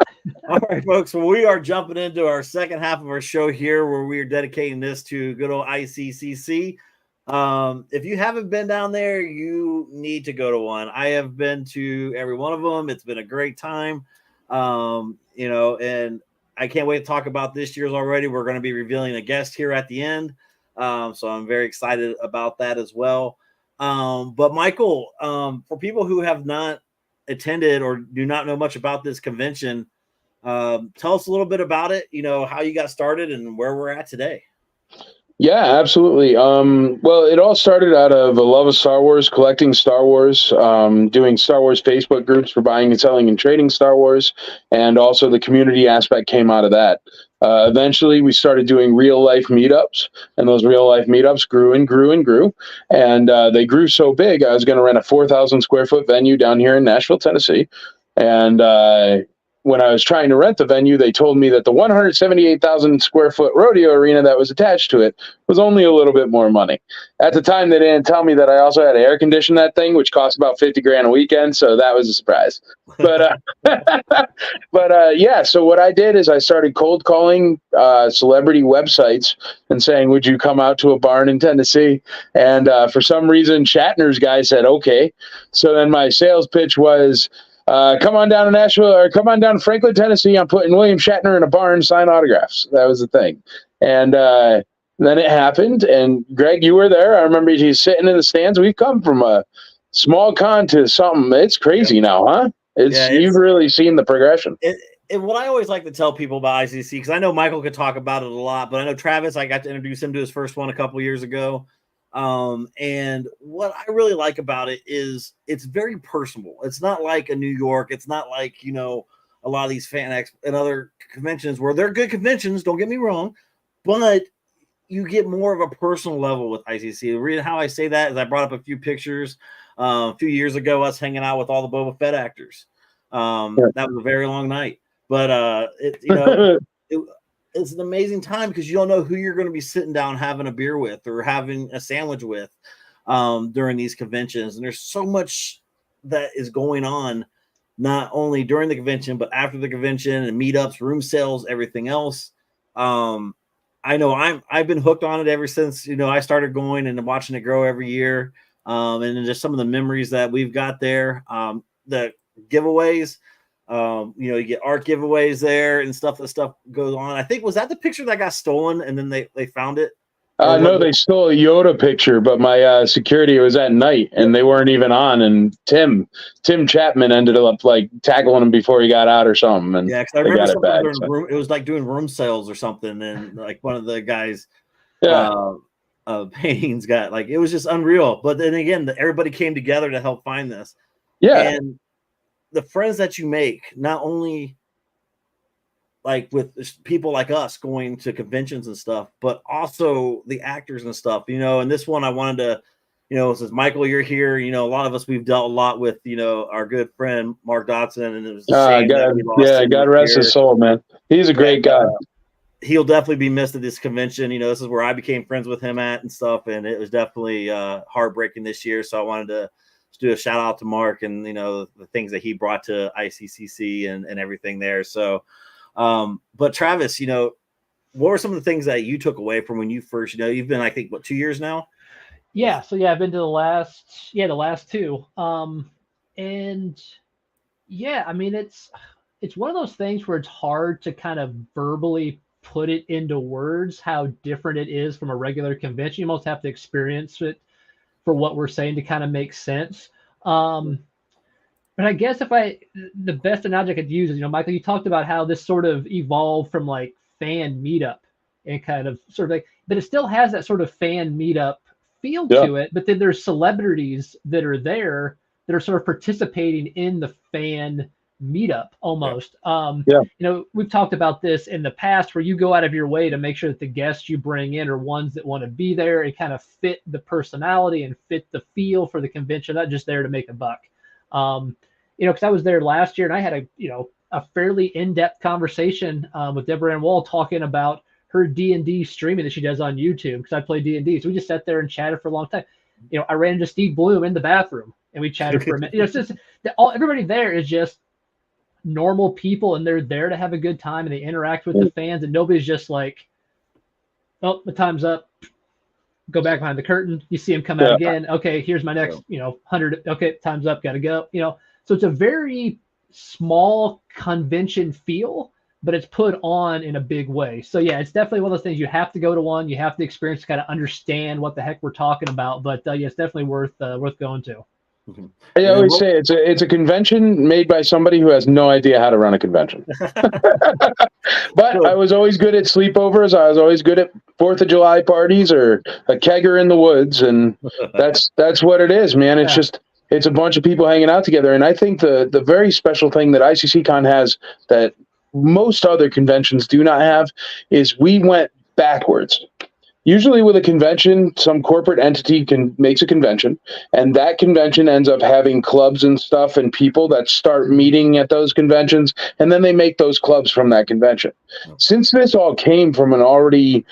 [SPEAKER 2] All right, folks. Well, we are jumping into our second half of our show here, where we are dedicating this to good old ICCC. If you haven't been down there, you need to go to one. I have been to every one of them. It's been a great time. And I can't wait to talk about this year's already. We're going to be revealing a guest here at the end. So I'm very excited about that as well. But Michael, for people who have not attended or do not know much about this convention, tell us a little bit about it, how you got started and where we're at today.
[SPEAKER 3] Yeah, absolutely. Well, it all started out of a love of Star Wars, collecting Star Wars, doing Star Wars Facebook groups for buying and selling and trading Star Wars, and also the community aspect came out of that. Eventually, we started doing real-life meetups, and those real-life meetups grew and grew and grew, and they grew so big, I was going to rent a 4,000-square-foot venue down here in Nashville, Tennessee, and when I was trying to rent the venue, they told me that the 178,000-square-foot rodeo arena that was attached to it was only a little bit more money. At the time, they didn't tell me that I also had to air condition that thing, which cost about $50,000 a weekend. So that was a surprise. But yeah. So what I did is I started cold calling celebrity websites and saying, "Would you come out to a barn in Tennessee?" And for some reason, Shatner's guy said, "Okay." So then my sales pitch was, come on down to Nashville, or come on down to Franklin, Tennessee. I'm putting William Shatner in a barn, sign autographs. That was the thing. And then it happened. And Greg, you were there. I remember you sitting in the stands. We've come from a small con to something. It's crazy now, huh? You've really seen the progression.
[SPEAKER 2] And what I always like to tell people about ICC, because I know Michael could talk about it a lot, but I know Travis, I got to introduce him to his first one a couple years ago. And what I really like about it is it's very personable. It's not like a New York. It's not like, a lot of these fan and other conventions where they're good conventions. Don't get me wrong, but you get more of a personal level with ICC. The reason how I say that is I brought up a few pictures a few years ago, us hanging out with all the Boba Fett actors. That was a very long night, but it's an amazing time because you don't know who you're going to be sitting down having a beer with or having a sandwich with during these conventions. And there's so much that is going on, not only during the convention, but after the convention and meetups, room sales, everything else. I know I've been hooked on it ever since, I started going and watching it grow every year. And just some of the memories that we've got there, the giveaways, you get art giveaways there and stuff. The stuff goes on. I think, was that the picture that got stolen and then they found it?
[SPEAKER 3] No, they stole a Yoda picture, but my security was at night and they weren't even on. And Tim Chapman ended up like tackling him before he got out or something. And
[SPEAKER 2] yeah, because I remember something during room, it was like doing room sales or something, and like one of the guys, paintings got like, it was just unreal. But then again, everybody came together to help find this.
[SPEAKER 3] Yeah,
[SPEAKER 2] and the friends that you make, not only like with people like us going to conventions and stuff, but also the actors and stuff, and this one I wanted to, since Michael, you're here, a lot of us, we've dealt a lot with, our good friend, Mark Dotson, and it was a shame that we lost him.
[SPEAKER 3] God rest his soul, man. He's a great guy.
[SPEAKER 2] He'll definitely be missed at this convention. This is where I became friends with him at and stuff. And it was definitely heartbreaking this year. So I wanted to do a shout out to Mark and, the things that he brought to ICCC and everything there. So, but Travis, what were some of the things that you took away from when you first, you've been, I think, 2 years now?
[SPEAKER 4] Yeah. So I've been to the last two. And yeah, I mean, it's one of those things where it's hard to kind of verbally put it into words, how different it is from a regular convention. You almost have to experience it for what we're saying to kind of make sense. But I guess the best analogy I could use is, Michael, you talked about how this sort of evolved from like fan meetup and kind of sort of like, but it still has that sort of fan meetup feel to it. But then there's celebrities that are there that are sort of participating in the fan meetup almost. We've talked about this in the past where you go out of your way to make sure that the guests you bring in are ones that want to be there and kind of fit the personality and fit the feel for the convention, not just there to make a buck. Because I was there last year and I had a fairly in-depth conversation with Deborah Ann Wall talking about her D&D streaming that she does on YouTube, because I play D&D. So we just sat there and chatted for a long time. I ran into Steve Bloom in the bathroom and we chatted for a minute. It's just everybody there is just normal people and they're there to have a good time and they interact with the fans, and nobody's just like, oh, the time's up, go back behind the curtain. You see him come out again. Okay, here's my next, 100. Okay, time's up, gotta go. So it's a very small convention feel, but it's put on in a big way. So yeah, it's definitely one of those things you have to go to one, you have to experience to kind of understand what the heck we're talking about. But yeah, it's definitely worth going to.
[SPEAKER 2] Mm-hmm.
[SPEAKER 3] I always say it's a convention made by somebody who has no idea how to run a convention. But I was always good at sleepovers. I was always good at 4th of July parties or a kegger in the woods, and that's what it is, man. It's just it's a bunch of people hanging out together. And I think the very special thing that ICCCon has that most other conventions do not have is we went backwards. Usually with a convention, some corporate entity makes a convention, and that convention ends up having clubs and stuff and people that start meeting at those conventions, and then they make those clubs from that convention. Since this all came from an already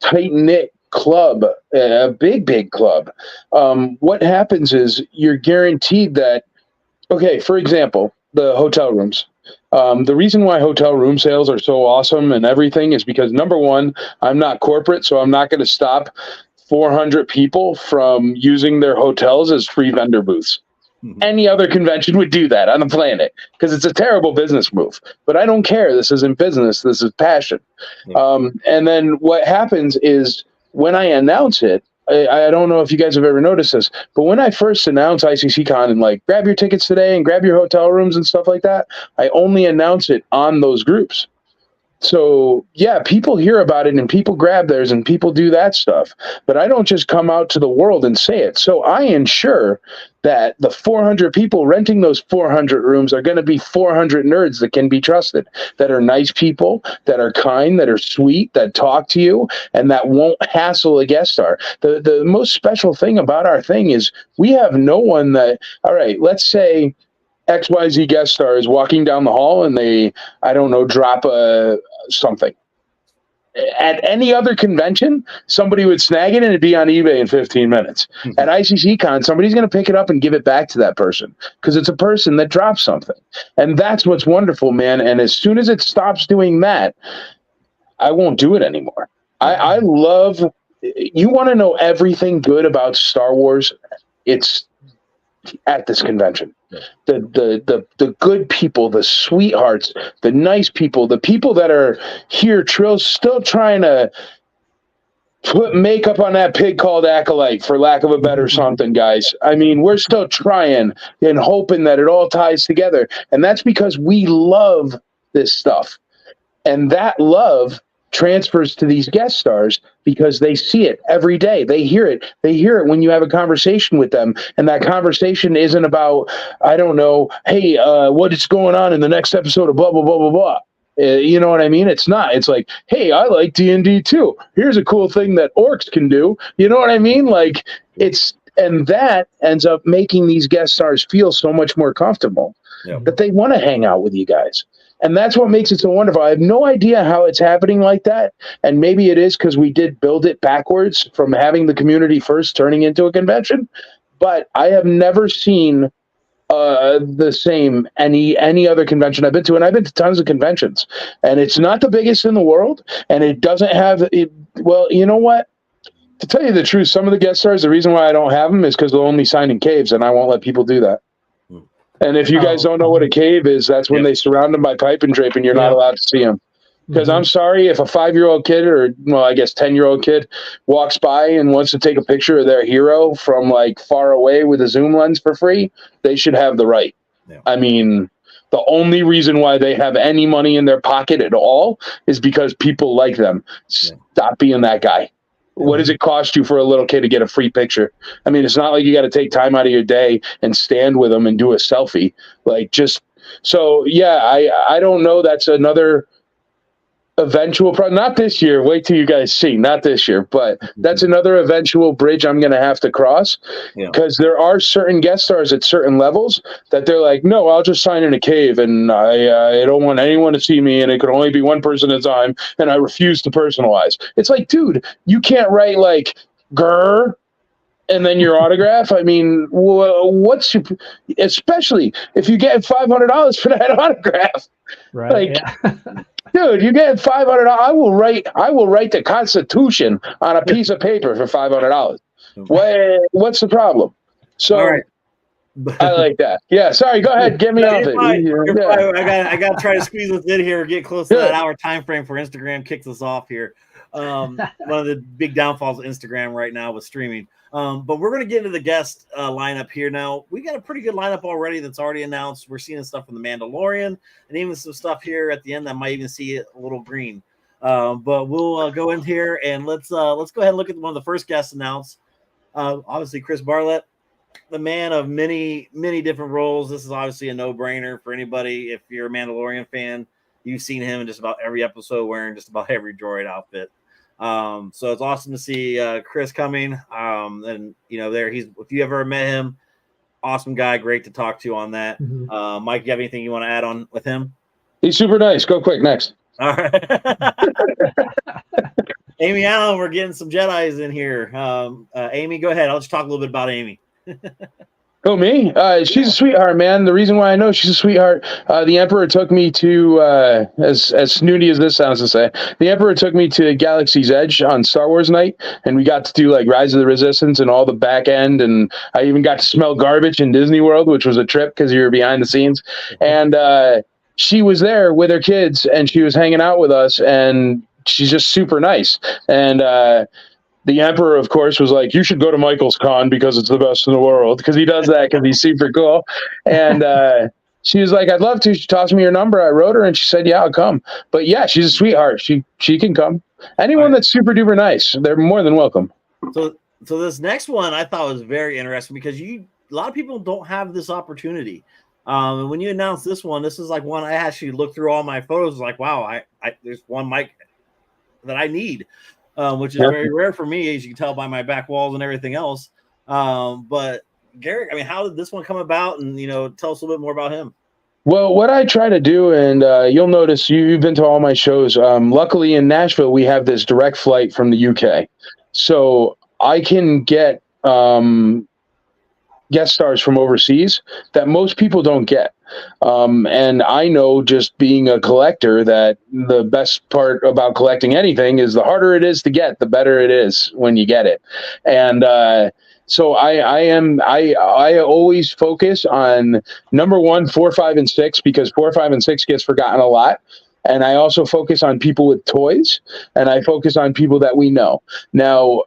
[SPEAKER 3] tight-knit club, a big club, what happens is you're guaranteed that, okay, for example, the hotel rooms. The reason why hotel room sales are so awesome and everything is because, number one, I'm not corporate, so I'm not going to stop 400 people from using their hotels as free vendor booths. Mm-hmm. Any other convention would do that on the planet because it's a terrible business move. But I don't care. This isn't business. This is passion. Mm-hmm. And then what happens is when I announce it, I don't know if you guys have ever noticed this, but when I first announced ICCCon and like grab your tickets today and grab your hotel rooms and stuff like that, I only announce it on those groups. So yeah, people hear about it and people grab theirs and people do that stuff, but I don't just come out to the world and say it. So I ensure that the 400 people renting those 400 rooms are going to be 400 nerds that can be trusted, that are nice people, that are kind, that are sweet, that talk to you, and that won't hassle a guest star. The most special thing about our thing is we have no one that, all right, let's say XYZ guest star is walking down the hall and they, I don't know, drop something. At any other convention, somebody would snag it and it'd be on eBay in 15 minutes. Mm-hmm. At ICCCon, somebody's going to pick it up and give it back to that person because it's a person that dropped something. And that's what's wonderful, man. And as soon as it stops doing that, I won't do it anymore. I love, you want to know everything good about Star Wars? It's at this convention. The good people, the sweethearts, the nice people, the people that are here still trying to put makeup on that pig called Acolyte, for lack of a better something, guys. I mean, we're still trying and hoping that it all ties together. And that's because we love this stuff. And that love transfers to these guest stars because they see it every day. They hear it. They hear it when you have a conversation with them. And that conversation isn't about, I don't know, hey, what is going on in the next episode of blah, blah, blah, blah, blah. You know what I mean? It's not. It's like, hey, I like D&D too. Here's a cool thing that orcs can do. You know what I mean? Like, and that ends up making these guest stars feel so much more comfortable that they want to hang out with you guys. And that's what makes it so wonderful. I have no idea how it's happening like that. And maybe it is because we did build it backwards from having the community first turning into a convention. But I have never seen the same any other convention I've been to, and I've been to tons of conventions, and it's not the biggest in the world, and it doesn't have it. Well, you know what? To tell you the truth, some of the guest stars, the reason why I don't have them is because they'll only sign in caves, and I won't let people do that. And if you guys don't know what a cave is, that's when they surround them by pipe and drape, and you're not allowed to see them. Because I'm sorry, if a 5-year-old kid or, well, I guess 10-year-old kid walks by and wants to take a picture of their hero from like far away with a zoom lens for free, they should have the right. Yeah. I mean, the only reason why they have any money in their pocket at all is because people like them. Stop being that guy. What does it cost you for a little kid to get a free picture? I mean, it's not like you got to take time out of your day and stand with them and do a selfie. Like, just so, yeah, I don't know. That's another eventual not this year, wait till you guys see, not this year, but that's another eventual bridge I'm going to have to cross, because there are certain guest stars at certain levels that they're like, no, I'll just sign in a cave, and I don't want anyone to see me, and it could only be one person at a time, and I refuse to personalize. It's like, dude, you can't write like grr and then your autograph. I mean, especially if you get $500 for that autograph, right? Like, dude, you get $500. I will write the Constitution on a piece of paper for $500. What's the problem? So all right. I like that. Yeah, sorry. Go ahead. Get me off it.
[SPEAKER 2] I got to try to squeeze this in here. Get close to that hour time frame for Instagram. Kicks us off here. One of the big downfalls of Instagram right now with streaming. But we're going to get into the guest lineup here now. We got a pretty good lineup already that's already announced. We're seeing stuff from The Mandalorian and even some stuff here at the end that might even see it a little green. But we'll go in here and let's go ahead and look at one of the first guests announced. Obviously, Chris Bartlett, the man of many, many different roles. This is obviously a no-brainer for anybody. If you're a Mandalorian fan, you've seen him in just about every episode wearing just about every droid outfit. So it's awesome to see Chris coming. And you know, if you ever met him, awesome guy, great to talk to on that. Mike, you have anything you want to add on with him?
[SPEAKER 3] He's super nice. Go quick, next.
[SPEAKER 2] All right. Amy Allen, we're getting some Jedis in here. Amy, go ahead. I'll just talk a little bit about Amy.
[SPEAKER 3] Oh, me? She's a sweetheart, man. The reason why I know she's a sweetheart, the Emperor took me to, as snooty as this sounds to say, the Emperor took me to Galaxy's Edge on Star Wars night, and we got to do like Rise of the Resistance and all the back end, and I even got to smell garbage in Disney World, which was a trip because you were behind the scenes. And she was there with her kids, and she was hanging out with us, and she's just super nice. And the Emperor, of course, was like, you should go to Michael's Con because it's the best in the world, because he does that because he's super cool. And she was like, I'd love to. She tossed me her number. I wrote her, and she said, yeah, I'll come. But, yeah, she's a sweetheart. She can come. Anyone that's super duper nice, they're more than welcome.
[SPEAKER 2] So this next one I thought was very interesting because a lot of people don't have this opportunity. And when you announce this one, this is like one I actually looked through all my photos. Like, wow, there's one Mike that I need. Which is very rare for me, as you can tell by my back walls and everything else. But Garrick, I mean, how did this one come about? And, you know, tell us a little bit more about him.
[SPEAKER 3] Well, what I try to do, and you'll notice you've been to all my shows. Luckily in Nashville, we have this direct flight from the UK. So I can get guest stars from overseas that most people don't get. And I know, just being a collector, that the best part about collecting anything is the harder it is to get, the better it is when you get it. And so I always focus on number 1, 4, 5, and 6, because 4, 5, and 6 gets forgotten a lot. And I also focus on people with toys, and I focus on people that we know. Now,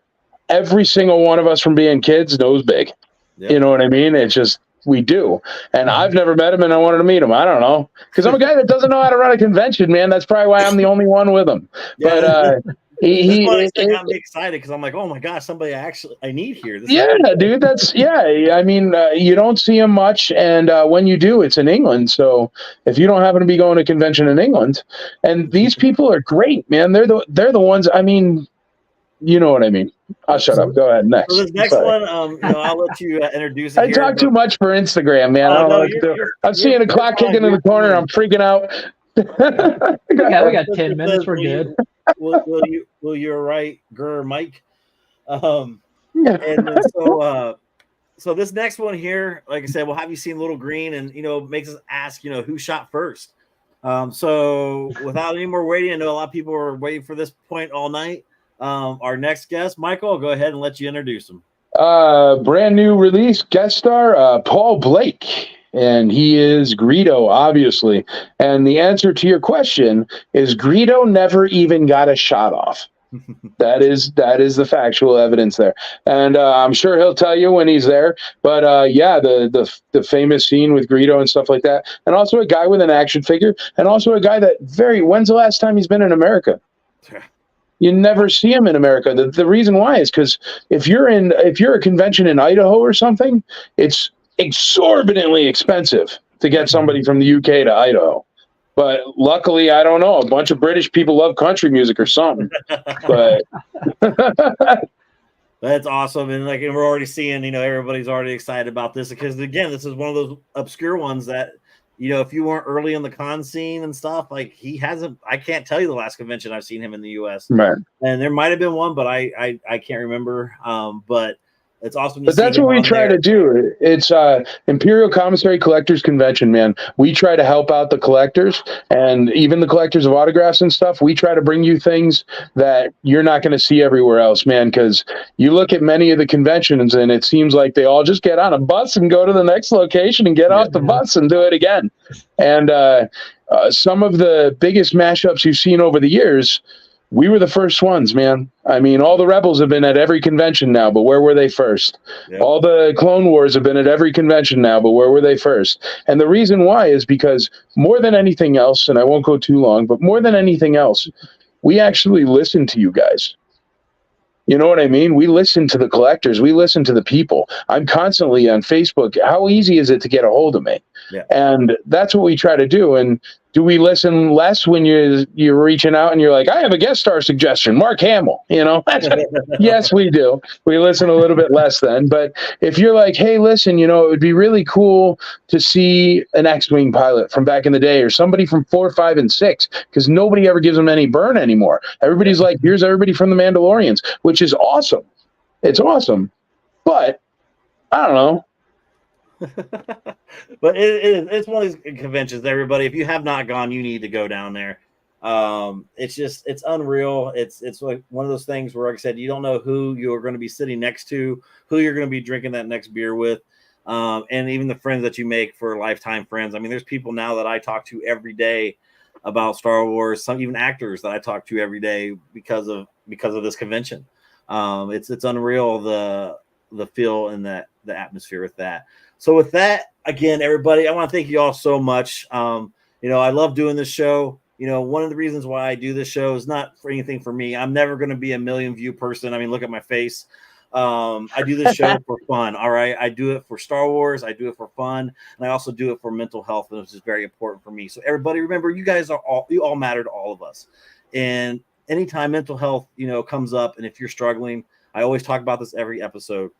[SPEAKER 3] every single one of us from being kids knows Big. Yep. You know what I mean? It's just, we do. And I've never met him, and I wanted to meet him. I don't know. Because I'm a guy that doesn't know how to run a convention, man. That's probably why I'm the only one with him. Yeah. But
[SPEAKER 2] he got me excited because I'm like, oh my gosh, somebody I need here.
[SPEAKER 3] Dude, that's I mean, you don't see him much, and when you do, it's in England. So if you don't happen to be going to a convention in England, and these people are great, man. They're the ones. I mean, you know what I mean. I'll shut up. Go ahead. Next.
[SPEAKER 2] So this next one, I'll let you introduce it.
[SPEAKER 3] I talk too much for Instagram, man. I don't know what to do. I'm seeing a clock kicking in the corner. I'm freaking out.
[SPEAKER 4] we got 10 minutes. We're good.
[SPEAKER 2] Will you're right, Mike. And then so this next one here, like I said, we'll have you seen Little Green, and makes us ask, who shot first. So without any more waiting, I know a lot of people are waiting for this point all night. Our next guest, Michael, I'll go ahead and let you introduce him.
[SPEAKER 3] Brand new release guest star, Paul Blake. And he is Greedo, obviously. And the answer to your question is Greedo never even got a shot off. That is the factual evidence there. And I'm sure he'll tell you when he's there. But the famous scene with Greedo and stuff like that. And also a guy with an action figure. And also a guy that when's the last time he's been in America? You never see him in America. The reason why is because if you're a convention in Idaho or something, it's exorbitantly expensive to get somebody from the UK to Idaho. But luckily, I don't know, a bunch of British people love country music or something. But
[SPEAKER 2] that's awesome. And we're already seeing, everybody's already excited about this because again, this is one of those obscure ones that, if you weren't early in the con scene and stuff, he hasn't, I can't tell you the last convention I've seen him in the US.
[SPEAKER 3] Right.
[SPEAKER 2] And there might've been one, but I can't remember. But it's awesome.
[SPEAKER 3] But that's what we try to do. It's Imperial Commissary Collectors Convention, man. We try to help out the collectors and even the collectors of autographs and stuff. We try to bring you things that you're not going to see everywhere else, man, because you look at many of the conventions and it seems like they all just get on a bus and go to the next location and get off the bus and do it again. And some of the biggest mashups you've seen over the years, we were the first ones, man. I mean, all the Rebels have been at every convention now, but where were they first? Yeah. All the Clone Wars have been at every convention now, but where were they first? And the reason why is because more than anything else, and I won't go too long, but more than anything else, we actually listen to you guys. You know what I mean? We listen to the collectors. We listen to the people. I'm constantly on Facebook. How easy is it to get a hold of me? Yeah. And that's what we try to do. And do we listen less when you're reaching out and you're like, I have a guest star suggestion, Mark Hamill, Yes, we do. We listen a little bit less then. But if you're like, hey, listen, it would be really cool to see an X-Wing pilot from back in the day or somebody from 4, 5, and 6, because nobody ever gives them any burn anymore. Everybody's like, here's everybody from the Mandalorians, which is awesome. It's awesome. But I don't know.
[SPEAKER 2] But it's one of these conventions, everybody. If you have not gone, you need to go down there. It's unreal. It's like one of those things where, like I said, you don't know who you're going to be sitting next to, who you're going to be drinking that next beer with, and even the friends that you make for lifetime friends. I mean, there's people now that I talk to every day about Star Wars. Some even actors that I talk to every day because of this convention. It's unreal the feel and the atmosphere with that. So with that, again, everybody, I want to thank you all so much. I love doing this show. One of the reasons why I do this show is not for anything for me. I'm never going to be a million view person. I mean, look at my face. I do this show for fun. All right. I do it for Star Wars. I do it for fun. And I also do it for mental health, which is very important for me. So everybody, remember, you all matter to all of us. And anytime mental health, comes up, and if you're struggling, I always talk about this every episode.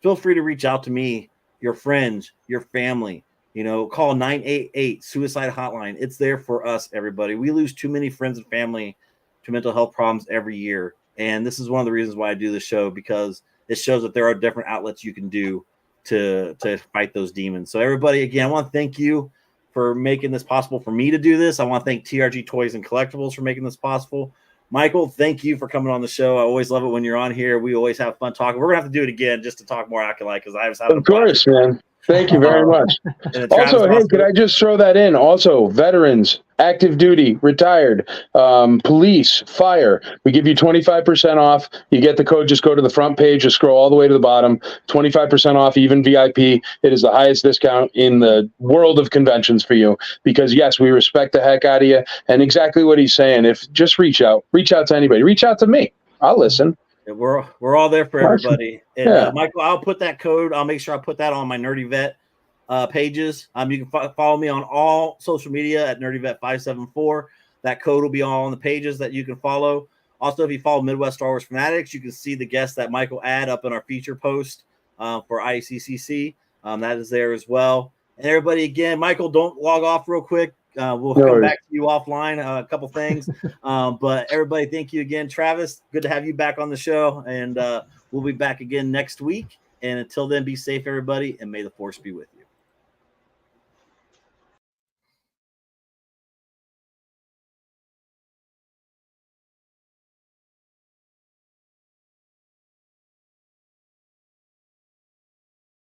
[SPEAKER 2] Feel free to reach out to me, your friends, your family. Call 988 suicide hotline. It's there for us, everybody. We lose too many friends and family to mental health problems every year. And this is one of the reasons why I do this show, because it shows that there are different outlets you can do to fight those demons. So everybody, again, I want to thank you for making this possible for me to do this. I want to thank TRG Toys and Collectibles for making this possible. Michael, thank you for coming on the show. I always love it when you're on here. We always have fun talking. We're going to have to do it again just to talk more Acolyte, because I was having
[SPEAKER 3] Of course, man. Thank you very much. Also, hey, could I just throw that in? Also, veterans, active duty, retired, police, fire. We give you 25% off. You get the code. Just go to the front page. Just scroll all the way to the bottom. 25% off, even VIP. It is the highest discount in the world of conventions for you because, yes, we respect the heck out of you. And exactly what he's saying. If just reach out to anybody. Reach out to me. I'll listen.
[SPEAKER 2] We're all there for everybody. And Michael, I'll put that code. I'll make sure I put that on my Nerdy Vet pages. You can follow me on all social media at NerdyVet574. That code will be all on the pages that you can follow. Also, if you follow Midwest Star Wars Fanatics, you can see the guests that Michael add up in our feature post for ICCC. That is there as well. And everybody, again, Michael, don't log off real quick. We'll come back to you offline, a couple things. But everybody, thank you again. Travis, good to have you back on the show. And we'll be back again next week. And until then, be safe, everybody, and may the Force be with you.